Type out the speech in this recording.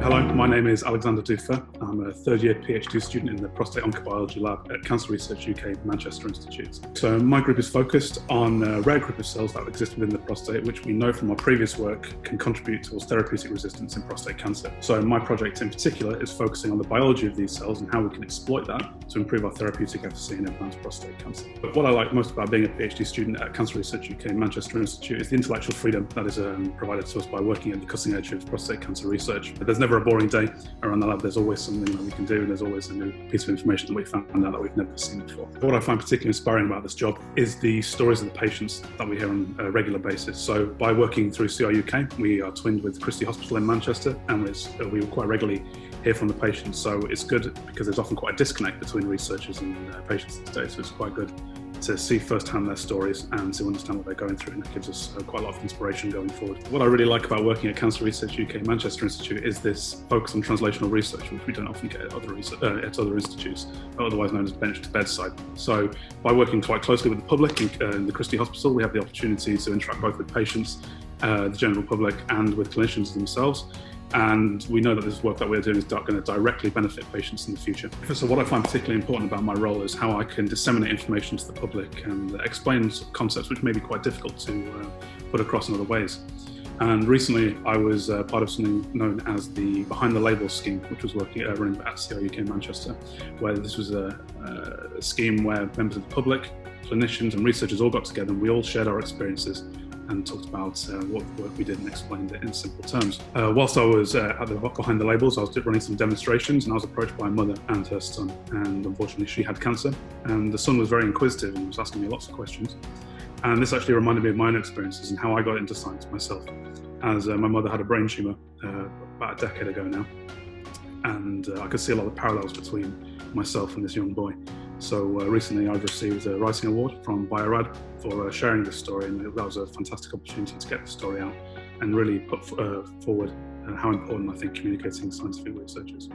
Hello, my name is Alexander Du Feu. I'm a third-year PhD student in the Prostate Oncobiology lab at Cancer Research UK Manchester Institute. So my group is focused on a rare group of cells that exist within the prostate, which we know from our previous work can contribute towards therapeutic resistance in prostate cancer. So my project in particular is focusing on the biology of these cells and how we can exploit that to improve our therapeutic efficacy in advanced prostate cancer. But what I like most about being a PhD student at Cancer Research UK Manchester Institute is the intellectual freedom that is provided to us by working at the cutting edge of prostate cancer research. There's never a boring day around the lab. There's always something that we can do, and there's always a new piece of information that we found out that we've never seen before. What I find particularly inspiring about this job is the stories of the patients that we hear on a regular basis. So by working through CRUK, we are twinned with Christie Hospital in Manchester, and we quite regularly hear from the patients. So it's good because there's often quite a disconnect between researchers and patients these days. So it's quite good to see firsthand their stories and to understand what they're going through, and it gives us quite a lot of inspiration going forward. What I really like about working at Cancer Research UK Manchester Institute is this focus on translational research, which we don't often get at other institutes, otherwise known as bench to bedside. So by working quite closely with the public in the Christie Hospital, we have the opportunity to interact both with patients, the general public, and with clinicians themselves. And we know that this work that we're doing is going to directly benefit patients in the future. So what I find particularly important about my role is how I can disseminate information to the public and explain concepts which may be quite difficult to put across in other ways. And recently I was part of something known as the Behind the Labels scheme, which was running at CRUK in Manchester, where this was a scheme where members of the public, clinicians and researchers all got together and we all shared our experiences and talked about what work we did and explained it in simple terms. Whilst I was behind the labels, I was running some demonstrations, and I was approached by a mother and her son, and unfortunately she had cancer, and the son was very inquisitive and was asking me lots of questions. And this actually reminded me of my own experiences and how I got into science myself, as my mother had a brain tumour about a decade ago now, and I could see a lot of parallels between myself and this young boy. So recently I've received a writing award from Bio-Rad for sharing this story, and that was a fantastic opportunity to get the story out and really put forward how important I think communicating scientific research is.